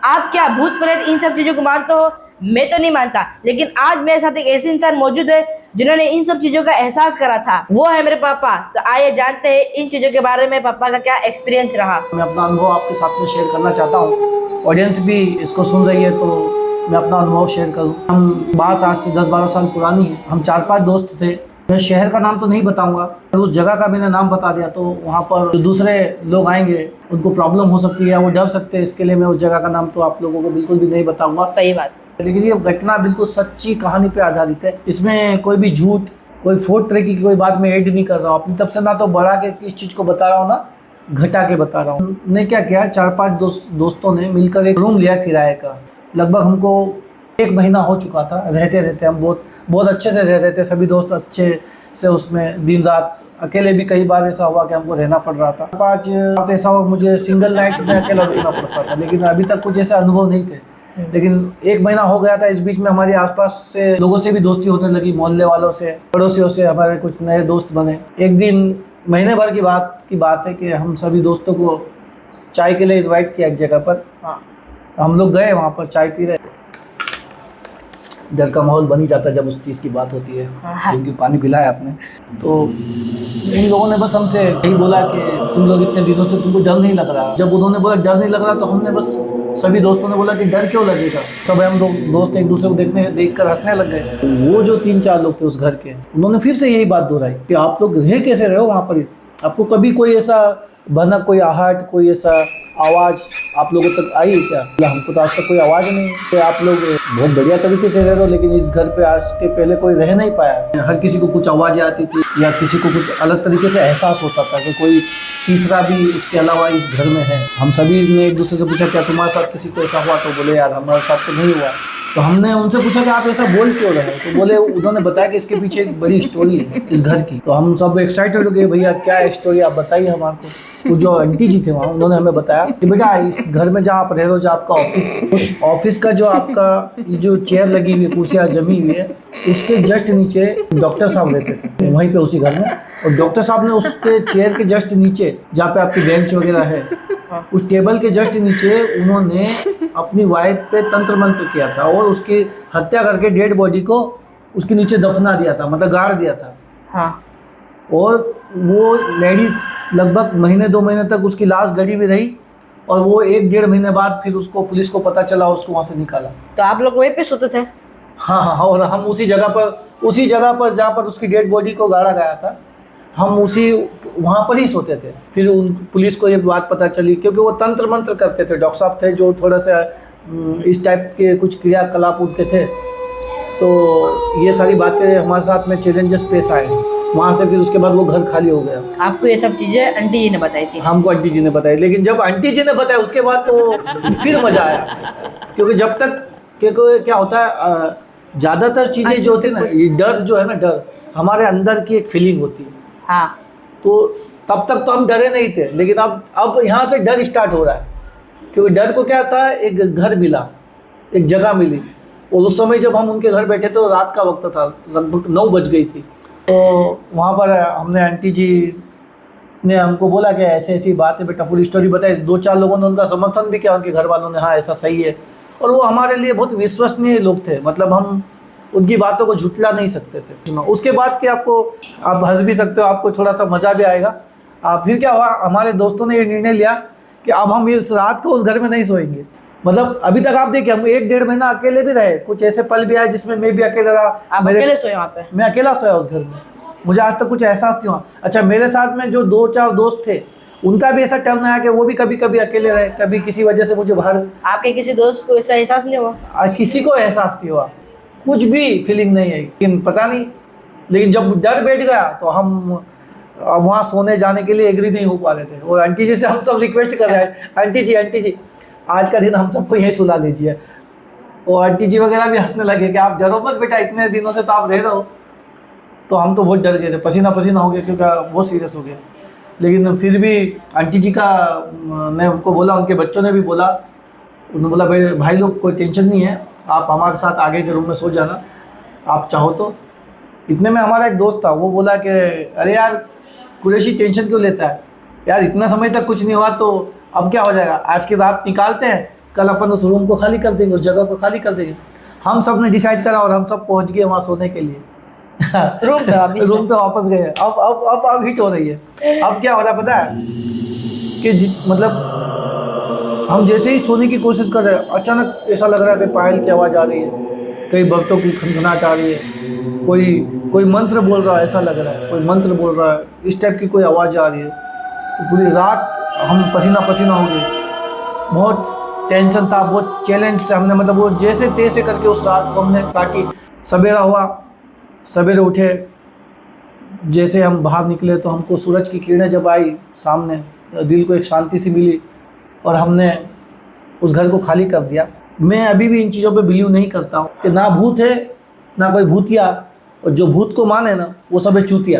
आप क्या भूत प्रेत इन सब चीजों को मानते हो? मैं तो नहीं मानता, लेकिन आज मेरे साथ एक ऐसे इंसान मौजूद है जिन्होंने इन सब चीजों का एहसास करा था। वो है मेरे पापा। तो आइए जानते हैं इन चीजों के बारे में पापा का क्या एक्सपीरियंस रहा। मैं अपना अनुभव आपके साथ में शेयर करना चाहता हूँ। ऑडियंस भी इसको सुन रही है तो मैं अपना अनुभव शेयर करूँ। बात आज से 10-12 साल पुरानी है। हम 4-5 दोस्त थे। मैं शहर का नाम तो नहीं बताऊंगा, उस जगह का मैंने नाम बता दिया तो वहाँ पर जो दूसरे लोग आएंगे उनको प्रॉब्लम हो सकती है, वो डर सकते हैं। इसके लिए मैं उस जगह का नाम तो आप लोगों को बिल्कुल भी नहीं बताऊंगा। सही बात। लेकिन ये घटना बिल्कुल सच्ची कहानी पे आधारित है। इसमें कोई भी झूठ, कोई फोर्थ तरीके की कोई बात मैं ऐड नहीं कर रहा हूँ। अपनी तरफ से ना तो बढ़ा के किस चीज़ को बता रहा हूँ, ना घटा के बता रहा हूँ। हमने क्या किया, 4-5 दोस्तों ने मिलकर एक रूम लिया किराए का। लगभग हमको 1 महीना हो चुका था रहते रहते। हम बहुत अच्छे से रह रहे थे, सभी दोस्त अच्छे से उसमें दिन रात। अकेले भी कई बार ऐसा हुआ कि हमको रहना पड़ रहा था। 5 रात ऐसा हुआ मुझे सिंगल नाइट में अकेला रहना पड़ता था, लेकिन अभी तक कुछ ऐसा अनुभव नहीं थे। लेकिन 1 महीना हो गया था। इस बीच में हमारे आसपास से लोगों से भी दोस्ती होने लगी, मोहल्ले वालों से, पड़ोसियों से हमारे कुछ नए दोस्त बने। एक दिन महीने भर की बात है कि हम सभी दोस्तों को चाय के लिए इनवाइट किया एक जगह पर। हम लोग गए, वहाँ पर चाय पी रहे। डर का माहौल बन ही जाता है जब उस चीज़ की बात होती है। क्योंकि पानी पिलाया आपने, तो इन लोगों ने बस हमसे यही बोला कि तुम लोग इतने दिनों से तुमको डर नहीं लग रहा। जब उन्होंने बोला डर नहीं लग रहा तो हमने बस सभी दोस्तों ने बोला कि डर क्यों लगेगा। सब हम दोस्त एक दूसरे को देख कर हंसने लग गए। वो जो 3-4 लोग थे उस घर के, उन्होंने फिर से यही बात दोहराई कि आप लोग रह कैसे रहे हो वहाँ पर? आपको कभी कोई ऐसा भनक, कोई आहट, कोई ऐसा आवाज़ आप लोगों तक आई है क्या? हमको तो आज तक कोई आवाज़ नहीं है कि आप लोग बहुत बढ़िया तरीके से रह रहे हो, लेकिन इस घर पे आज के पहले कोई रह नहीं पाया। हर किसी को कुछ आवाज़ें आती थी या किसी को कुछ अलग तरीके से एहसास होता था कि कोई तीसरा भी उसके अलावा इस घर में है। हम सभी ने एक दूसरे से पूछा क्या तुम्हारे साथ किसी को ऐसा हुआ? तो बोले यार हमारे साथ तो नहीं हुआ। तो हमने उनसे पूछा कि आप ऐसा बोल क्यों रहे हो? तो बोले, उन्होंने बताया कि इसके पीछे एक बड़ी स्टोरी है इस घर की। तो हम सब एक्साइटेड हो गए, भैया क्या स्टोरी, आप बताइए हमारे को। वो जो आंटी जी थे वहाँ, उन्होंने हमें बताया कि बेटा इस घर में जहाँ आप रह रहे हो, जो आपका ऑफिस, उस ऑफिस का जो आपका जो चेयर लगी हुई है, कुर्सियाँ जमी हुई है, उसके जस्ट नीचे डॉक्टर साहब रहते थे वहीं पे उसी घर में। और डॉक्टर साहब ने उसके चेयर के जस्ट नीचे, जहाँ पे आपकी बेंच वगैरह है, उस टेबल के जस्ट नीचे उन्होंने अपनी वाइफ पे तंत्र मंत्र किया था और उसकी हत्या करके डेड बॉडी को उसके नीचे दफना दिया था, मतलब गाड़ दिया था। हाँ। और वो लेडीज लगभग महीने 2 महीने तक उसकी लाश गड़ी हुई रही और वो 1-1.5 महीने बाद फिर उसको पुलिस को पता चला, उसको वहाँ से निकाला। तो आप लोग वहीं पे सोते थे? हाँ, और हम उसी जगह पर जहाँ पर उसकी डेड बॉडी को गाड़ा गया था, हम वहाँ पर ही सोते थे। फिर उन पुलिस को ये बात पता चली, क्योंकि वो तंत्र मंत्र करते थे। डॉक्टर साहब थे जो थोड़ा सा इस टाइप के कुछ क्रियाकलाप उनके थे। तो ये सारी बातें हमारे साथ में चैलेंजेस पेश आए। वहाँ से फिर उसके बाद वो घर खाली हो गया। आपको ये सब चीजें आंटी जी ने बताई थी? हमको आंटी जी ने बताई, लेकिन जब आंटी जी ने बताया उसके बाद तो फिर मजा आया। क्योंकि जब तक क्या होता है, ज़्यादातर चीज़ें जो होती है ना, ये डर जो है ना, डर हमारे अंदर की एक फीलिंग होती है। हाँ। तो तब तक तो हम डरे नहीं थे, लेकिन अब यहाँ से डर स्टार्ट हो रहा है। क्योंकि डर को क्या था, एक घर मिला, एक जगह मिली। और उस समय जब हम उनके घर बैठे तो रात का वक्त था, लगभग 9 बज गई थी। तो वहाँ पर हमने आंटी जी ने हमको बोला कि ऐसे ऐसी बात है बेटा, पूरी स्टोरी बताई। 2-4 लोगों ने उनका समर्थन भी किया, उनके घर वालों ने, हाँ ऐसा सही है। और वो हमारे लिए बहुत विश्वसनीय लोग थे, मतलब हम उनकी बातों को झुठला नहीं सकते थे। उसके बाद कि आप हंस भी सकते हो, आपको थोड़ा सा मज़ा भी आएगा। फिर क्या हुआ, हमारे दोस्तों ने ये निर्णय लिया कि अब हम इस रात को उस घर में नहीं सोएंगे। मतलब अभी तक आप देखिए, हम 1-1.5 महीना अकेले भी रहे। कुछ ऐसे पल भी आए जिसमें मैं भी अकेला रहा। आप अकेले सोए वहाँ पे? मैं अकेला सोया उस घर में। मुझे आज तक कुछ एहसास नहीं हुआ। अच्छा, मेरे साथ में जो 2-4 दोस्त थे, उनका भी ऐसा टर्न आया कि वो भी कभी कभी अकेले रहे, कभी किसी वजह से मुझे बाहर। आपके किसी दोस्त को ऐसा एहसास नहीं हुआ? किसी को एहसास नहीं हुआ, कुछ भी फीलिंग नहीं आई। लेकिन पता नहीं, लेकिन जब डर बैठ गया तो हम अब वहाँ सोने जाने के लिए एग्री नहीं हो पा रहे थे। और आंटी जी से हम सब रिक्वेस्ट कर रहे हैं, आंटी जी आज का दिन हम सबको यही सुला दीजिए। और आंटी जी वगैरह भी हंसने लगे कि आप डरो मत बेटा, इतने दिनों से तो आप रह रहे हो। तो हम तो बहुत डर गए थे, पसीना पसीना हो गया, क्योंकि बहुत सीरियस हो गया। लेकिन फिर भी आंटी जी का ने उनको बोला, उनके बच्चों ने भी बोला, उन्होंने बोला भाई लोग कोई टेंशन नहीं है, आप हमारे साथ आगे के रूम में सो जाना आप चाहो तो। इतने में हमारा एक दोस्त था, वो बोला कि अरे यार कुरैशी टेंशन क्यों लेता है यार, इतना समय तक कुछ नहीं हुआ तो अब क्या हो जाएगा, आज की रात निकालते हैं, कल अपन उस रूम को खाली कर देंगे, उस जगह को खाली कर देंगे। हम सब ने डिसाइड करा और हम सब पहुंच गए वहाँ सोने के लिए। रूम पे वापस रूम पे वापस गए। अब हिट हो रही है। अब क्या हो रहा है पता है कि मतलब हम जैसे ही सोने की कोशिश कर रहे हैं, अचानक ऐसा लग रहा है कि पायल की आवाज़ आ रही है, कई बर्तों की खनखनाहट आ रही है, कोई मंत्र बोल रहा है, ऐसा लग रहा है कोई मंत्र बोल रहा है, इस टाइप की कोई आवाज़ आ रही है। तो पूरी रात हम पसीना पसीना हो गए, बहुत टेंशन था, बहुत चैलेंज से हमने मतलब वो जैसे तैसे करके उस रात को हमने काटी। सवेरा हुआ, सवेरे उठे, जैसे हम बाहर निकले तो हमको सूरज की किरणें जब आई सामने, दिल को एक शांति सी मिली और हमने उस घर को खाली कर दिया। मैं अभी भी इन चीज़ों पे बिलीव नहीं करता हूँ कि ना भूत है ना कोई भूतिया, और जो भूत को माने ना वो सब है चूतिया।